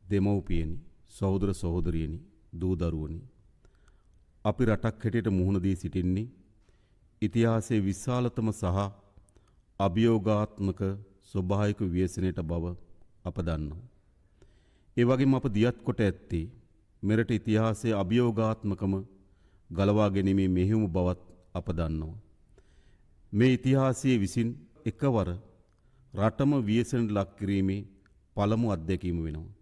දෙමව්පියනි, සහෝදර සහෝදරියනි, දූ දරුවනි. අපි රටක් හැටියට මුහුණ දී සිටින්නේ ඉතිහාසයේ විශාලතම සහ අභියෝගාත්මක ස්වභාවික ව්‍යසනයට බව අප දන්නවා. ඒ වගේම අප දියත් කොට ඇත්තේ මෙරට ඉතිහාසයේ අභියෝගාත්මකම ගලවා ගැනීමේ මෙහෙයුම බවත් අප දන්නවා. මේ ඉතිහාසයේ විසින් එකවර රටම ව්‍යසනයට ලක් කිරීමේ පළමු අත්දැකීම වෙනවා.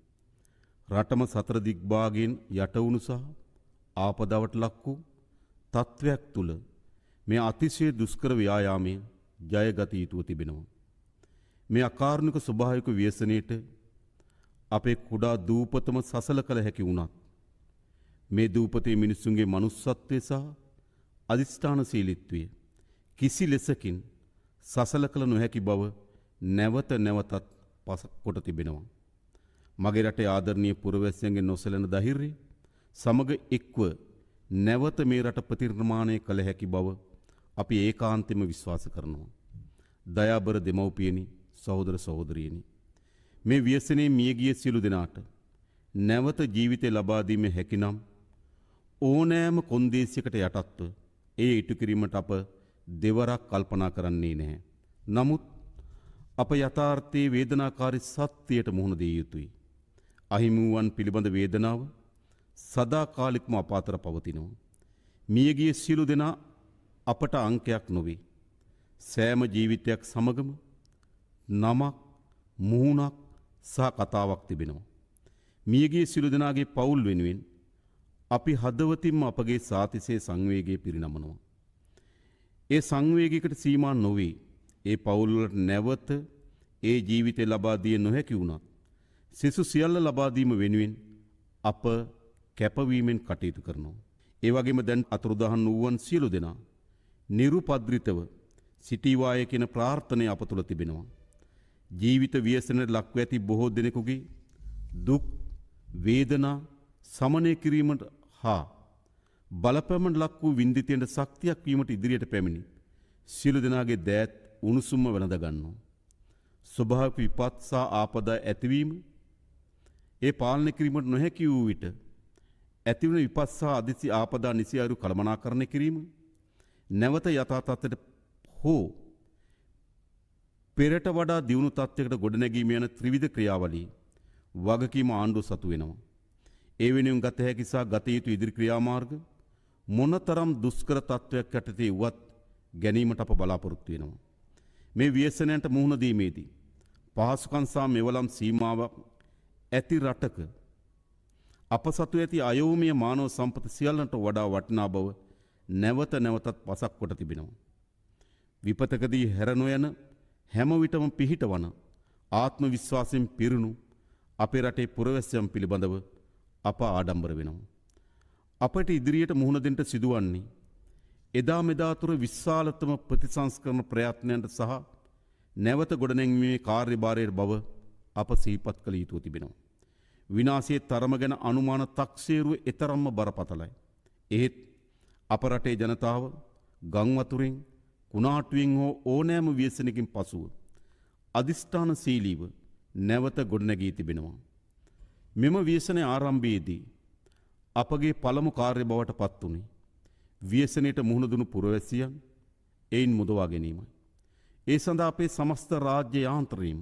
රටම සතර දිග්භාගයෙන් යට වුණු සහ ආපදාවට ලක් වූ තත්වයක් තුල මේ අතිශය දුෂ්කර ව්‍යායාමයේ ජයගත යුතුව තිබෙනවා. මේ අකාරුණික ස්වභාවික ව්‍යසනයේට අපේ කුඩා දූපතම සසල කළ හැකි වුණත් මේ දූපතේ මිනිසුන්ගේ මනුස්සත්වය සහ අදිෂ්ඨානශීලීත්වය කිසි ලෙසකින් සසල කළ නොහැකි බව නැවත නැවතත් පසක් කොට තිබෙනවා. මගේ රටේ ආදරණීය පුරවැසියන්ගේ නොසැලෙන ධෛර්යය සමග එක්ව නැවත මේ රට ප්‍රතිනිර්මාණය කළ හැකි බව අපි ඒකාන්තයෙන්ම විශ්වාස කරනවා. දයාබර දෙමව්පියනි, සහෝදර සහෝදරියනි, මේ ව්‍යසනයේ මියගිය සියලු දෙනාට නැවත ජීවිතය ලබා දීමේ හැකිනම් ඕනෑම කොන්දේසියකට යටත්ව ඒ ඉටු කිරීමට අප දෙවරක් කල්පනා කරන්නේ නැහැ. නමුත් අප යථාර්ථයේ වේදනාකාරී සත්‍යයට මුහුණ දිය යුතුයි. අහිමි වූවන් පිළිබඳ වේදනාව සදාකාලිකම අප අතර පවතිනවා. මියගිය සියලු දෙනා අපට අංකයක් නොවේ. සෑම ජීවිතයක් සමගම නමක්, මුහුණක් සහ කතාවක් තිබෙනවා. මියගිය සියලු දෙනාගේ පවුල් වෙනුවෙන් අපි හදවතින්ම අපගේ සාතිශය සංවේගය පිරිනමනවා. ඒ සංවේගයකට සීමා නොවේ. ඒ පවුල්වලට නැවත ඒ ජීවිතය ලබා දිය නොහැකි වුණත් සිසු සියල්ල ලබා දීම වෙනුවෙන් අප කැපවීමෙන් කටයුතු කරනවා. ඒ වගේම දැන් අතුරුදහන් වූවන් සියලු දෙනා නිරුපද්‍රිතව සිටීවාය කියන ප්‍රාර්ථනය අප තුළ තිබෙනවා. ජීවිත ව්‍යසනයට ලක්ව ඇති බොහෝ දෙනෙකුගේ දුක් වේදනා සමනය කිරීමට හා බලපෑමට ලක් වූ වින්දිතයන්ට ශක්තියක් වීමට ඉදිරියට පැමිණි සියලු දෙනාගේ දෑත් උණුසුම්ම වෙනද ගන්නවා. ස්වභාවික විපත් සහ ආපදා ඇතිවීම ඒ පාලනය කිරීමට නොහැකි වූ විට ඇතිවන විපත් සහ අදිසි ආපදා නිසියාරු කළමනාකරණය කිරීම නැවත යථා තත්ත්වයට හෝ පෙරට වඩා දියුණු තත්ත්වයකට ගොඩනැගීම යන ත්‍රිවිධ ක්‍රියාවලිය වගකීම ආණ්ඩුව සතු වෙනවා. ඒ වෙනුවෙන් ගත හැකි සහ ගත යුතු ඉදිරි ක්‍රියාමාර්ග මොනතරම් දුෂ්කර තත්ත්වයක් යටතේ වුවත් ගැනීමට අප බලාපොරොත්තු වෙනවා. මේ ව්‍යසනයන්ට මුහුණ දීමේදී පහසුකම් සහ මෙවලම් සීමාවක් ඇති රටක අප සතු ඇති අයෝමීය මානව සම්පත සියල්ලන්ට වඩා වටිනා බව නැවත නැවතත් පසක් කොට තිබෙනවා. විපතකදී හැර නොයන හැම විටම පිහිටවන ආත්ම විශ්වාසයෙන් පිරුණු අපේ රටේ පුරවැසියන් පිළිබඳව අප ආඩම්බර වෙනවා. අපට ඉදිරියට මුහුණ දෙන්න සිදුවන්නේ එදා මෙදා තුර විශාලතම ප්‍රතිසංස්කරණ ප්‍රයත්නයන්ට සහ නැවත ගොඩනැංවීමේ කාර්යභාරයේ බව අප සිහිපත් කළ යුතුව තිබෙනවා. විනාශයේ තරම ගැන අනුමාන තක්සේරුව එතරම්ම බරපතලයි. එහෙත් අප රටේ ජනතාව ගම් වතුරෙන් කුණාටුවෙන් හෝ ඕනෑම ව්‍යසනකින් පසුව අදිෂ්ඨානශීලීව නැවත ගොඩනැගී තිබෙනවා. මෙම ව්‍යසනයේ ආරම්භයේදී අපගේ පළමු කාර්ය බවට පත් වුණේ ව්‍යසනයට මුහුණ දුණු පුරවැසියන් එයින් මුදවා ගැනීමයි. ඒ සඳහා අපේ සමස්ත රාජ්‍ය යාන්ත්‍රණයම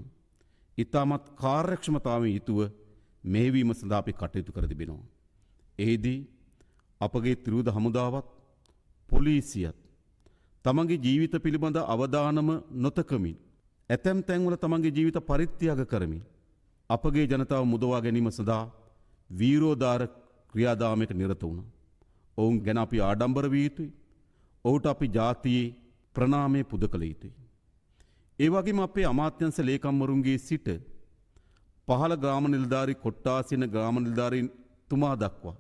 ඉතාමත් කාර්යක්ෂමතාවෙන් යුතුව මෙහෙවීම සඳහා අපි කටයුතු කර තිබෙනවා. එහිදී අපගේ ත්‍රිවිධ හමුදාවත් පොලිසියත් තමන්ගේ ජීවිත පිළිබඳ අවධානම නොතකමින් ඇතැම් තැන්වල තමන්ගේ ජීවිත පරිත්‍යාග කරමින් අපගේ ජනතාව මුදවා ගැනීම සඳහා වීරෝදාර ක්‍රියාදාමයක නිරත වුණා. ඔවුන් ගැන අපි ආඩම්බර විය යුතුයි. ඔහුට අපි ජාතියේ ප්‍රණාමය පුද කළ යුතුයි. ඒ වගේම අපේ අමාත්‍යංශ ලේකම්වරුන්ගේ සිට පහළ ග්‍රාම නිලධාරී කොට්ටාසින ග්‍රාම නිලධාරීන් තුමා දක්වා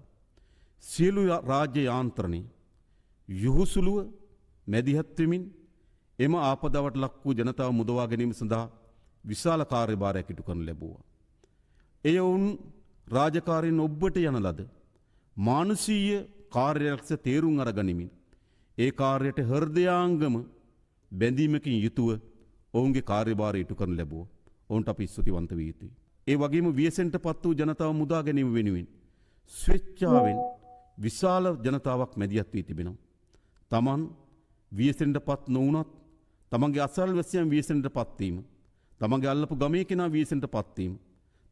සියලු රාජ්‍ය යාන්ත්‍රණය යහුසුලුව මැදිහත් වෙමින් එම ආපදාවට ලක් වූ ජනතාව මුදවා ගැනීම සඳහා විශාල කාර්යභාරයක් ඉටු කරනු ලැබුවා. එය වුන් රාජකාරීන් ඔබට යන ලද මානුෂීය කාර්යයක්ස තේරුම් අරගනිමින් ඒ කාර්යයට හෘදයාංගම බැඳීමකින් යුතුව ඔවුන්ගේ කාර්යභාරය ඉටු කරනු ලැබුවා. ඔවුන්ට අපි ස්තුතිවන්ත විය යුතුයි. ඒ වගේම ව්‍යසනයටපත් වූ ජනතාව මුදා ගැනීම වෙනුවෙන් ස්වේච්ඡාවෙන් විශාල ජනතාවක් මැදිහත් වී තිබෙනවා. තමන් ව්‍යසනයටපත් නොවුනත් තමන්ගේ අසල්වැසියන් ව්‍යසනයටපත් වීම, තමන්ගේ අල්ලපු ගමේ කෙනා ව්‍යසනයටපත් වීම,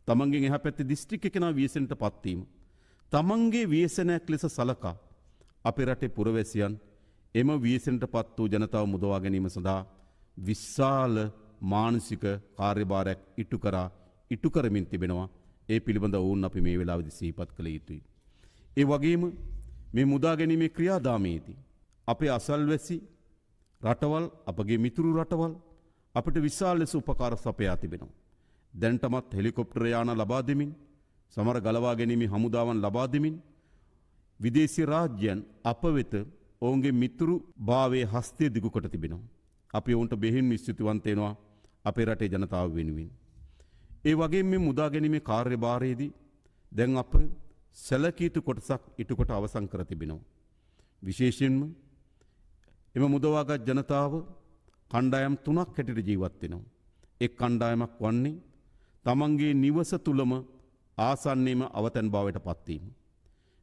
තමන්ගෙන් එහා පැත්තේ දිස්ත්‍රික්කේ කෙනා ව්‍යසනයටපත් වීම, තමන්ගේ ව්‍යසනයක් ලෙස සලකා අපේ රටේ පුරවැසියන් එම ව්‍යසනයටපත් වූ ජනතාව මුදවා ගැනීම සඳහා විශාල මානසික කාර්යභාරයක් ඉටු කරමින් තිබෙනවා. ඒ පිළිබඳ වුන් අපි මේ වෙලාවේදී සිහිපත් කළ යුතුයි. ඒ වගේම මේ මුදා ගැනීමේ ක්‍රියාදාමයේදී අපේ අසල්වැසි රටවල්, අපගේ මිතුරු රටවල් අපිට විශාල ලෙස උපකාර සපයා තිබෙනවා. දැනටමත් හෙලිකොප්ටර් යාන ලබා දෙමින්, සමහර ගලවා ගැනීමේ හමුදාවන් ලබා දෙමින් විදේශීය රාජ්‍යයන් අප වෙත ඔවුන්ගේ මිතුරු භාවයේ හස්තය දිගු කොට තිබෙනවා. අපි ඔවුන්ට බෙහෙන් ස්තුතිවන්ත වෙනවා අපේ රටේ ජනතාව වෙනුවෙන්. ඒ වගේම මේ මුදා ගැනීමේ කාර්යභාරයේදී දැන් අප සැලකිය යුතු කොටසක් ඉටු කොට අවසන් කර තිබෙනවා. විශේෂයෙන්ම එම මුදවාගත් ජනතාව කණ්ඩායම් 3ක් හැටියට ජීවත් වෙනවා. එක් කණ්ඩායමක් වන්නේ තමන්ගේ නිවස තුලම ආසන්නයේම අවතැන් භාවයට පත්වීම.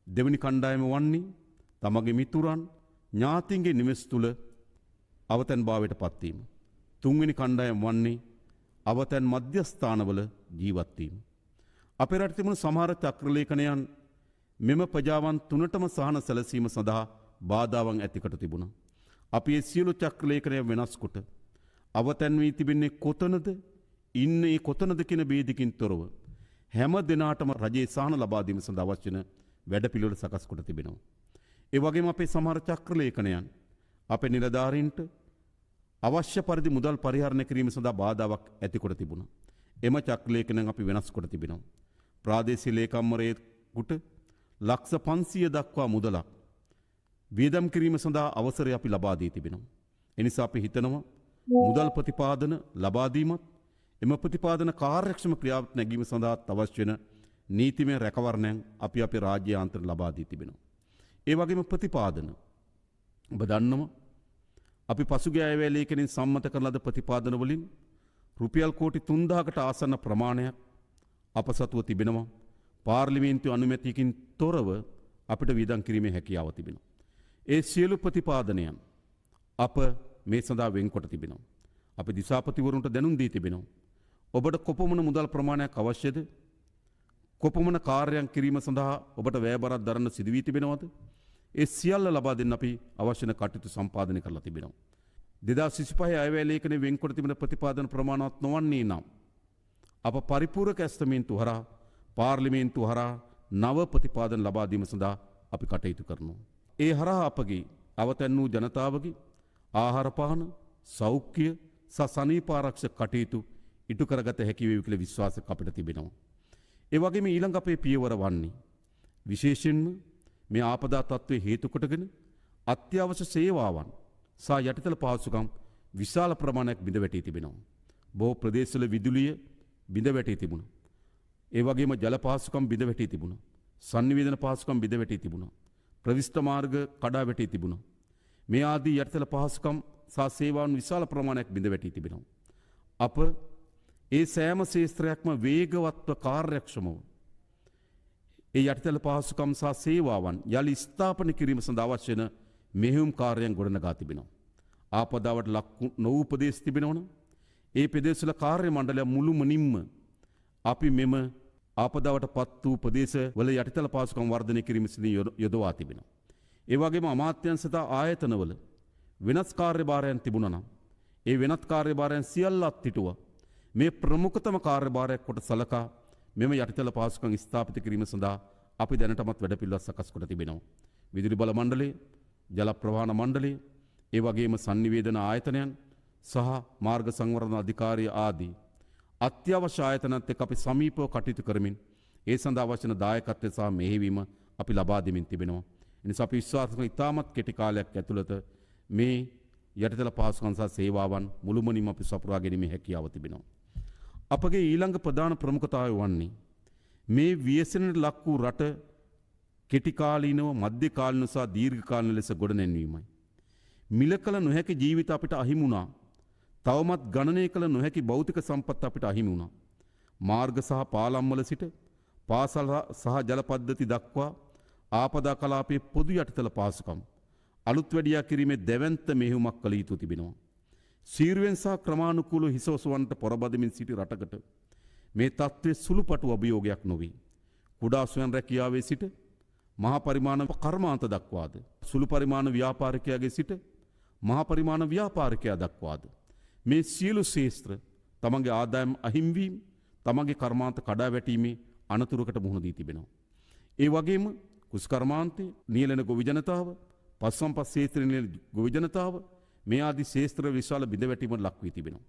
දෙවැනි කණ්ඩායම වන්නේ තමගේ මිතුරන් ඥාතීන්ගේ නිවෙස් තුල අවතැන් භාවයට පත්වීම. තුන්වෙනි කණ්ඩායම වන්නේ අවතැන් මධ්‍යස්ථානවල ජීවත් වීම. අපේ රටේ තිබුණු සමහර චක්‍රලේඛනයන් මෙම ප්‍රජාවන් තුනටම සහන සැලසීම සඳහා බාධාවන් ඇතිකට තිබුණා. අපි මේ සියලු චක්‍රලේඛනය වෙනස් කොට අවතැන් වී තිබෙන්නේ කොතනද, ඉන්නේ කොතනද කියන ભેදකින් තොරව හැම දිනාටම රජයේ සහන ලබා දීම සඳහා අවශ්‍ය වෙන වැඩපිළිවෙල සකස් කොට තිබෙනවා. ඒ වගේම අපේ සමහර චක්‍රලේඛනයන් අපේ නිලධාරීන්ට අවශ්‍ය පරිදි මුදල් පරිහරණය කිරීම සඳහා බාධාවක් ඇති කොට තිබුණා. එම චක්‍රලේඛනයන් අපි වෙනස් කොට තිබෙනවා. ප්‍රාදේශීය ලේකම්වරයෙකුට ලක්ෂ 500 දක්වා මුදලක් වියදම් කිරීම සඳහා අවසරය අපි ලබා දී තිබෙනවා. එනිසා අපි හිතනවා මුදල් ප්‍රතිපාදන ලබා දීමත් එම ප්‍රතිපාදන කාර්යක්ෂම ක්‍රියාවට නැගීම සඳහා අවශ්‍ය වෙන නීතිමය රැකවරණයන් අපි අපේ රාජ්‍ය ආන්තර ලබා දී තිබෙනවා. ඒ වගේම ප්‍රතිපාදන ඔබ දන්නවා අපි පසුගිය අයවැය ලේඛනයෙන් සම්මත කරන ලද ප්‍රතිපාදන වලින් රුපියල් කෝටි 3000කට ආසන්න ප්‍රමාණයක් අප සතුව තිබෙනවා. පාර්ලිමේන්තු අනුමැතියකින් තොරව අපිට වියදම් කිරීමේ හැකියාව තිබෙනවා. ඒ සියලු ප්‍රතිපාදනයන් අප මේ සඳහා වෙන්කොට තිබෙනවා. අපි දිසාපතිවරුන්ට දැනුම් දී තිබෙනවා. ඔබට කොපමණ මුදල් ප්‍රමාණයක් අවශ්‍යද? කොපමණ කාර්යයන් කිරීම සඳහා ඔබට වැයබරක් දරන්න සිදු වී තිබෙනවද? ඒ සියල්ල ලබා දෙන්න අපි අවශ්‍ය වෙන කටයුතු සම්පාදනය කරලා තිබෙනවා. 2025 අයවැය ලේඛනයේ වෙන්කොට තිබෙන ප්‍රතිපාදන ප්‍රමාණවත් නොවන්නේ නම් අප පරිපූර්ණක ඇස්තමේන්තු හරහා පාර්ලිමේන්තු හරහා නව ප්‍රතිපාදන ලබා දීම සඳහා අපි කටයුතු කරනවා. ඒ හරහා අපගේ අවතැන් වූ ජනතාවගේ ආහාර පාන, සෞඛ්‍ය සහ සනීප ආරක්ෂක කටයුතු ඉටු කරගත හැකි වේ කියලා විශ්වාසයක් අපිට තිබෙනවා. ඒ වගේම ඊළඟ අපේ පියවර වන්නේ විශේෂයෙන්ම මේ ආපදා තත්ත්වයේ හේතු කොටගෙන අත්‍යවශ්‍ය සේවාවන් සහ යටිතල පහසුකම් විශාල ප්‍රමාණයක් බිඳ වැටී තිබෙනවා. බොහෝ ප්‍රදේශවල විදුලිය බිඳ වැටී තිබුණා. ඒ වගේම ජල පහසුකම් බිඳ වැටී තිබුණා. සංනිවේදන පහසුකම් බිඳ වැටී තිබුණා. ප්‍රවිෂ්ඨ මාර්ග කඩා වැටී තිබුණා. මේ ආදී යටිතල පහසුකම් සහ සේවාවන් විශාල ප්‍රමාණයක් බිඳ වැටී තිබෙනවා. අප ඒ සෑම ශේත්‍රයක්ම වේගවත්ව කාර්යක්ෂමව ඒ යටිතල පහසුකම් සහ සේවාවන් යලි ස්ථාපන කිරීම සඳහා අවශ්‍ය වෙන මෙහෙයුම් කාර්යයන් ගොඩනගා තිබෙනවා. ආපදාවට ලක් නොවූ ප්‍රදේශ තිබෙනවනම් ඒ ප්‍රදේශවල කාර්ය මණ්ඩලය මුළුමනින්ම අපි මෙම ආපදාවට පත් වූ ප්‍රදේශවල යටිතල පහසුකම් වර්ධනය කිරීම සඳහා යොදවා තිබෙනවා. ඒ වගේම අමාත්‍යංශ සහ ආයතනවල වෙනස් කාර්යභාරයන් තිබුණා නම් ඒ වෙනත් කාර්යභාරයන් සියල්ල අත්හිටුවා මේ ප්‍රමුඛතම කාර්යභාරයක් කොට සලකා මෙම යටිතල පහසුකම් ස්ථාපිත කිරීම සඳහා අපි දැනටමත් වැඩපිළිවෙළ සකස් කොට තිබෙනවා. විදුලි බල මණ්ඩලය, ජල ප්‍රවාහන මණ්ඩලය, ඒ වගේම sannivedana ආයතනයන් සහ මාර්ග සංවර්ධන අධිකාරිය ආදී අත්‍යවශ්‍ය ආයතනත් එක්ක අපි සමීපව කටයුතු කරමින් ඒ සඳහා අවශ්‍ය වන දායකත්වය සහ මෙහෙයවීම අපි ලබා දෙමින් තිබෙනවා. එනිසා අපි විශ්වාස කරන ඉතාමත් කෙටි කාලයක් ඇතුළත මේ යටිතල පහසුකම් සහ සේවාවන් මුළුමනින්ම අපි සපුරා ගැනීමේ හැකියාව තිබෙනවා. අපගේ ඊළඟ ප්‍රධාන ප්‍රමුඛතාවය වන්නේ මේ ව්‍යසනයට ලක් වූ රට කෙටි කාලීනව, මධ්‍ය කාලීනව සහ දීර්ඝ කාලීන ලෙස ගොඩනැන්වීමයි. මිල කළ නොහැකි ජීවිත අපිට අහිමි වුණා. තවමත් ගණනය කළ නොහැකි භෞතික සම්පත් අපිට අහිමි වුණා. මාර්ග සහ පාලම්වල සිට පාසල් සහ ජල පද්ධති දක්වා ආපදා කලාපයේ පොදු යටිතල පහසුකම් අලුත් වැඩියා කිරීමේ දැවැන්ත මෙහෙයුමක් කළ යුතු තිබෙනවා. සීරුවෙන් සහ ක්‍රමානුකූලව හිස ඔසවන්නට පොරබදමින් සිටි රටකට මේ තත්ත්වයේ සුළුපටු අභියෝගයක් නොවේ. කුඩා ස්වයං රැකියාවේ සිට මහා පරිමාණ කර්මාන්ත දක්වාද සුළු පරිමාණ ව්‍යාපාරිකයාගේ සිට මහා පරිමාණ ව්‍යාපාරිකයා දක්වාද මේ සියලු ශේෂ්ත්‍ර තමන්ගේ ආදායම් අහිමිවීම තමන්ගේ කර්මාන්ත කඩා වැටීමේ අනතුරකට මුහුණ දී තිබෙනවා. ඒ වගේම කුස්කර්මාන්තයේ නියැලෙන ගොවි ජනතාව පස්සම්පස් ශේත්‍රයේ නියැලෙන ගොවි ජනතාව මේ ආදී ශේත්‍ර විශාල බිඳවැටීමකට ලක් වී තිබෙනවා.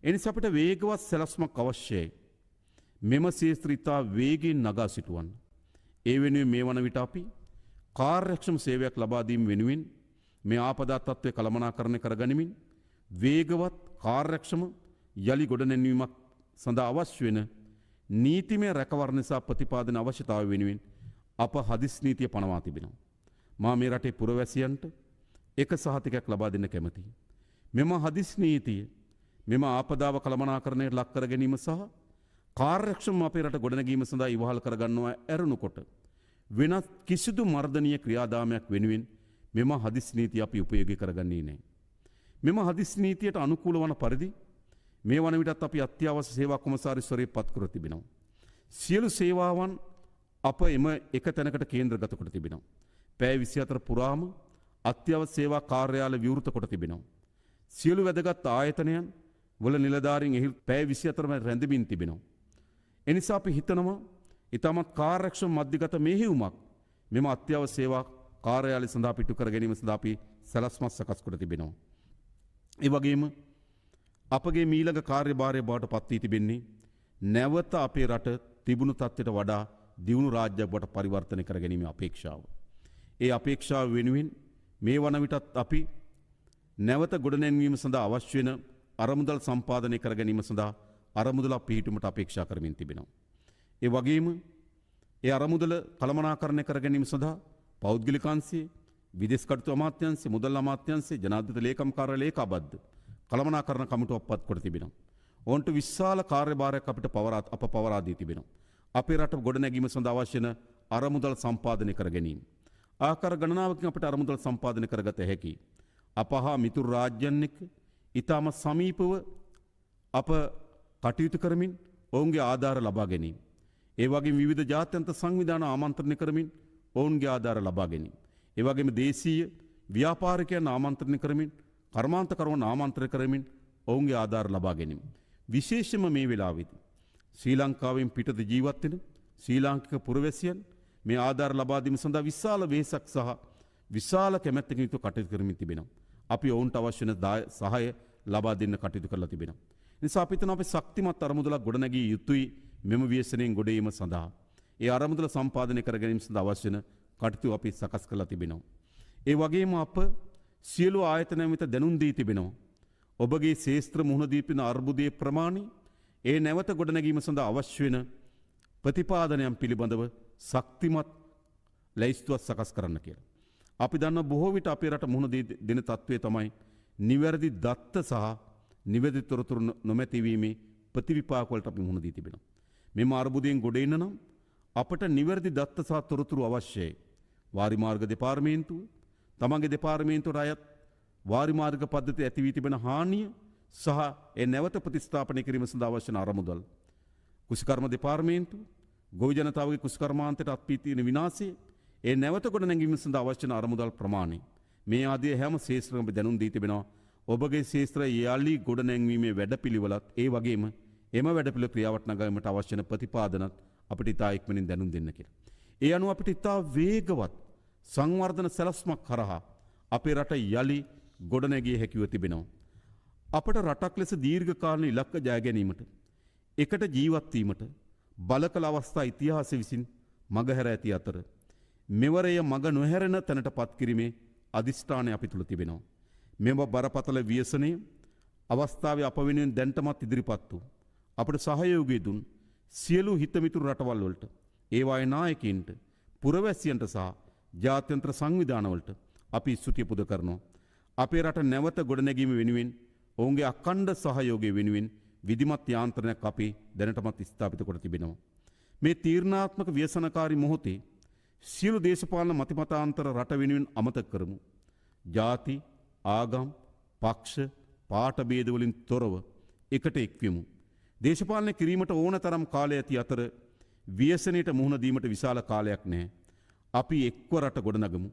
එනිසා අපිට වේගවත් සැලැස්මක් අවශ්‍යයි. මෙම ශේත්‍ර ඉතා වේගයෙන් නගා සිටුවන්න. ඒ වෙනුවෙන් මේ වන විට අපි කාර්යක්ෂම සේවයක් ලබා දීම වෙනුවෙන් මේ ආපදා තත්ත්වය කළමනාකරණය කරගනිමින් වේගවත් කාර්යක්ෂම යලි ගොඩනැන්වීමක් සඳහා අවශ්‍ය වෙන නීතිමය රැකවරණ සහ ප්‍රතිපාදන අවශ්‍යතාවය වෙනුවෙන් අප හදිස් නීතිය පනවා තිබෙනවා. මා මේ රටේ පුරවැසියන්ට එක සහතිකයක් ලබා දෙන්න කැමැතියි. මෙම හදිස් නීතිය මෙම ආපදාව කළමනාකරණයට ලක් කර ගැනීම සහ කාර්යක්ෂම අපේ රට ගොඩනැගීම සඳහා ඉවහල් කරගන්නවා ඇරුණුකොට වෙනත් කිසිදු මර්ධනීය ක්‍රියාදාමයක් වෙනුවෙන් මෙම හදිස් නීතිය අපි උපයෝගී කරගන්නේ නැහැ. මෙම හදිස් නීතියට අනුකූල වන පරිදි මේ වන විටත් අපි අත්‍යවශ්‍ය සේවා කොමසාරිස්වරයෙක් පත් කර තිබෙනවා. සියලු සේවාවන් අප එම එක තැනකට කේන්ද්‍රගත කොට තිබෙනවා. පැය 24 පුරාම අත්‍යවශ්‍ය සේවා කාර්යාල විවෘත කොට තිබෙනවා. සියලු වැදගත් ආයතනයන් වල නිලධාරීන් එහි පැය 24ම රැඳෙමින් තිබෙනවා. එනිසා අපි හිතනවා ඉතාමත් කාර්යක්ෂම මධ්‍යගත මෙහෙයුමක් මෙම අත්‍යවශ්‍ය සේවා කාර්යාලය සඳහා පිටු කර ගැනීම සඳහා අපි සැලැස්මක් සකස් කොට තිබෙනවා. ඒ වගේම අපගේ මීළඟ කාර්යභාරය බවට පත් වී තිබෙන්නේ නැවත අපේ රට තිබුණු තත්ත්වයට වඩා දියුණු රාජ්‍යයක් බවට පරිවර්තනය කර ගැනීමේ අපේක්ෂාව. ඒ අපේක්ෂාව වෙනුවෙන් මේ වන විටත් අපි නැවත ගොඩනැන්වීම සඳහා අවශ්‍ය වෙන අරමුදල් සම්පාදනය කර ගැනීම සඳහා අරමුදලක් පිහිටුමට අපේක්ෂා කරමින් තිබෙනවා. ඒ වගේම ඒ අරමුදල කළමනාකරණය කර ගැනීම සඳහා පෞද්ගලික අංශයේ විදේශ කටයුතු අමාත්‍යාංශය මුදල් අමාත්‍යාංශය ජනාධිපති ලේකම් කාර්යාලය ලේකාබද්ධ කළමනාකරණ කමිටුවක් පත් කොට තිබෙනවා. ඔවුන්ට විශාල කාර්යභාරයක් අපිට පවරා දී තිබෙනවා. අපේ රට ගොඩනැගීම සඳහා අවශ්‍ය වෙන අරමුදල් සම්පාදනය කර ගැනීම. ආකාර ගණනාවකින් අපිට අරමුදල් සම්පාදනය කරගත හැකි. අප හා මිතුරු රාජ්‍යයන් එක්ක ඊටම සමීපව අප කටයුතු කරමින් ඔවුන්ගේ ආධාර ලබා ගැනීම. ඒ වගේම විවිධ ජාත්‍යන්තර සංවිධාන ආමන්ත්‍රණය කරමින් ඔවුන්ගේ ආධාර ලබා ගැනීම. ඒ වගේම දේශීය ව්‍යාපාරිකයන් ආමන්ත්‍රණය කරමින් කර්මාන්තකරුවන් ආමන්ත්‍රණය කරමින් ඔවුන්ගේ ආධාර ලබා ගැනීම. විශේෂයෙන්ම මේ වෙලාවේදී ශ්‍රී ලංකාවෙන් පිටත ජීවත් වෙන ශ්‍රී ලාංකික පුරවැසියන් මේ ආධාර ලබා දීම සඳහා විශාල වෙහෙසක් සහ විශාල කැමැත්තකින් යුතුව කටයුතු කරමින් තිබෙනවා. අපි ඔවුන්ට අවශ්‍ය වෙන සහාය ලබා දෙන්න කටයුතු කරලා තිබෙනවා. නිසා අපි හිතනවා අපි ශක්තිමත් අරමුදලක් ගොඩනැගිය යුතුයි මෙම ව්‍යසනයෙන් ගොඩ ඒම සඳහා. ඒ අරමුදල සම්පාදනය කර ගැනීම සඳහා අවශ්‍ය වෙන කටයුතු අපි සකස් කරලා තිබෙනවා. ඒ වගේම අප සියලු ආයතනයන් වෙත දැනුම් දී තිබෙනවා. ඔබගේ ශේෂ්ත්‍ර මුහුණ දී තිබෙන අර්බුදයේ ප්‍රමාණය ඒ නැවත ගොඩනැගීම සඳහා අවශ්‍ය වෙන ප්‍රතිපාදනයන් පිළිබඳව ශක්තිමත් ලැයිස්තුවක් සකස් කරන්න කියලා. අපි දන්න බොහෝ විට අපේ රට මුහුණ දෙන තත්ත්වය තමයි නිවැරදි දත්ත සහ නිවැරදි තොරතුරු නොමැතිවීමේ ප්‍රතිවිපාක වලට අපි මුහුණ දී තිබෙනවා. මෙම අර්බුදයෙන් ගොඩ එන්න නම් අපට නිවැරදි දත්ත සහ තොරතුරු අවශ්‍යයි. වාරිමාර්ග දෙපාර්තමේන්තුව තමන්ගේ දෙපාර්තමේන්තුවට අයත් වාරිමාර්ග පද්ධතිය ඇති වී තිබෙන හානිය සහ ඒ නැවත ප්‍රතිස්ථාපනය කිරීම සඳහා අවශ්‍ය වන අරමුදල්. කුෂිකර්ම දෙපාර්තමේන්තුව ගොවි ජනතාවගේ කුෂිකර්මාන්තයට අත්වී තියෙන විනාශය ඒ නැවත ගොඩනැගීම සඳහා අවශ්‍ය වන අරමුදල් ප්‍රමාණය. මේ ආදී හැම ශේෂ්ත්‍රයකම දැනුම් දී තිබෙනවා. ඔබගේ ශේෂ්ත්‍රය යාලි ගොඩනැංවීමේ වැඩපිළිවෙලත් ඒ වගේම එම වැඩපිළිවෙල ක්‍රියාවට නගාවීමට අවශ්‍ය වන ප්‍රතිපාදනත් අපිට ඉතා ඉක්මනින් දැනුම් දෙන්න කියලා. ඒ අනුව අපිට ඉතා වේගවත් සංවර්ධන සැලැස්මක් කරහා අපේ රට යලි ගොඩනැගිය හැකිව තිබෙනවා. අපට රටක් ලෙස දීර්ඝ කාලීන ඉලක්ක ජය ගැනීමට එකට ජීවත් වීමට බලකල අවස්ථා ඉතිහාසය විසින් මගහැර ඇති අතර මෙවරය මග නොහැරෙන තැනට පත් කිරීමේ අදිෂ්ඨානය අපි තුල තිබෙනවා. මෙම බරපතල ව්‍යසනය අවස්ථාවේ අප වෙනුවෙන් දැන්ටමත් ඉදිරිපත් වූ අපට සහයෝගය දුන් සියලු හිතමිතුරු රටවල් වලට ඒවායේ නායකයින්ට පුරවැසියන්ට සහ ජාත්‍යන්තර සංවිධානවලට අපි ස්තුතිය පුද කරනවා. අපේ රට නැවත ගොඩනැගීම වෙනුවෙන් ඔවුන්ගේ අඛණ්ඩ සහයෝගය වෙනුවෙන් විධිමත් යාන්ත්‍රණයක් අපි දැනටමත් ස්ථාපිත කොට තිබෙනවා. මේ තීරණාත්මක ව්‍යසනකාරී මොහොතේ සියලු දේශපාලන මතිමතාන්තර රට වෙනුවෙන් අමතක කරමු. ජාති, ආගම්, පක්ෂ, පාට ભેදවලින් තොරව එකට එක්වෙමු. දේශපාලනය කිරීමට ඕන තරම් කාලය ඇති අතර ව්‍යසනයට මුහුණ දීමට විශාල කාලයක් නැහැ. අපි එක්ව රට ගොඩනගමු.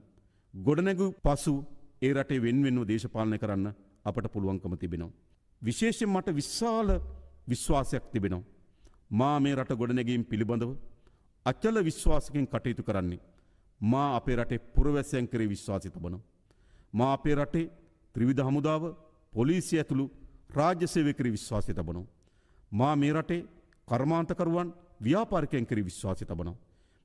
ගොඩනැගු පසු ඒ රටේ වෙන්වෙන්ව දේශපාලනය කරන්න අපට පුළුවන්කම තිබෙනවා. විශේෂයෙන් මට විශාල විශ්වාසයක් තිබෙනවා. මා මේ රට ගොඩනැගීම් පිළිබඳව අචල විශ්වාසකින් කටයුතු කරන්නේ. මා අපේ රටේ පුරවැසියන් කෙරෙහි විශ්වාසය තබනවා. මා අපේ රටේ ත්‍රිවිධ හමුදාව, පොලිසිය ඇතුළු රාජ්‍ය සේවකයන් කෙරෙහි විශ්වාසය තබනවා. මා මේ රටේ කර්මාන්තකරුවන්, ව්‍යාපාරිකයන් කෙරෙහි විශ්වාසය තබනවා.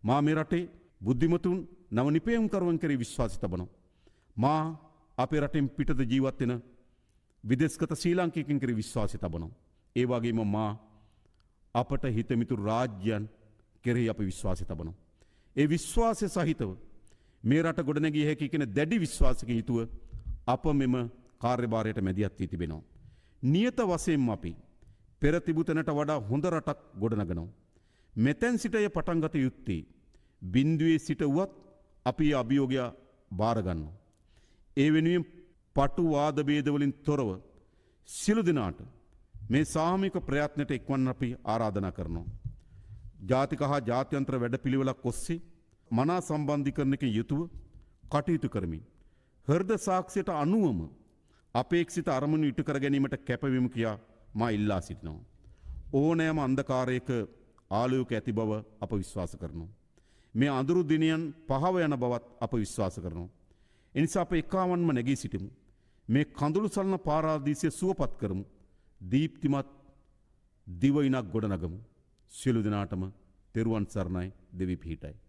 මා මේ රටේ බුද්ධිමතුන්, නව නිපැයුම්කරුවන් කෙරෙහි විශ්වාසය තබනවා. මා අපේ රටෙන් පිටත ජීවත් වෙන විදේශගත ශ්‍රී ලාංකිකයන් කෙරෙහි විශ්වාසය තබනවා. ඒ වගේම මා අපට හිතමිතුරු රාජ්‍යයන් කෙරෙහි අපි විශ්වාසය තබනවා. ඒ විශ්වාසය සහිතව මේ රට ගොඩනැගිය හැකි කියන දැඩි විශ්වාසකින් යුතුව අප මෙම කාර්යභාරයට මැදිහත් වී තිබෙනවා. නියත වශයෙන්ම අපි පෙර තිබූ තැනට වඩා හොඳ රටක් ගොඩනගනවා. මෙතෙන් සිට එය පටන් ගත යුත්තේ බිඳුවේ සිට වුවත් අපි අභියෝගය බාර ගන්නවා. ඒ වෙනුවෙන් පටු වාද ભેද වලින් තොරව සියලු දෙනාට මේ සාමූහික ප්‍රයත්නට එක්වන්න අපි ආරාධනා කරනවා. ජාතික හා ජාත්‍යන්තර වැඩපිළිවෙලක් ඔස්සේ මනා සම්බන්ධීකරණයකින් යුතුව කටයුතු කරමින් හෘද සාක්ෂියට අනුවම අපේක්ෂිත අරමුණු ඉටු කර ගැනීමට කැපවීම කියා මා ඉල්ලා සිටිනවා. ඕනෑම අන්ධකාරයක ආලෝක ඇති බව අප විශ්වාස කරනවා. මේ අඳුරු දිනයන් පහව යන බවත් අප විශ්වාස කරනවා. එනිසා අප එකාවන්ම නැගී සිටිමු. මේ කඳුළු සලන පාරාදීසය සුවපත් කරමු. දීප්තිමත් දිවයිනක් ගොඩනගමු. සියලු දෙනාටම තෙරුවන් සරණයි, දෙවි පිහිටයි.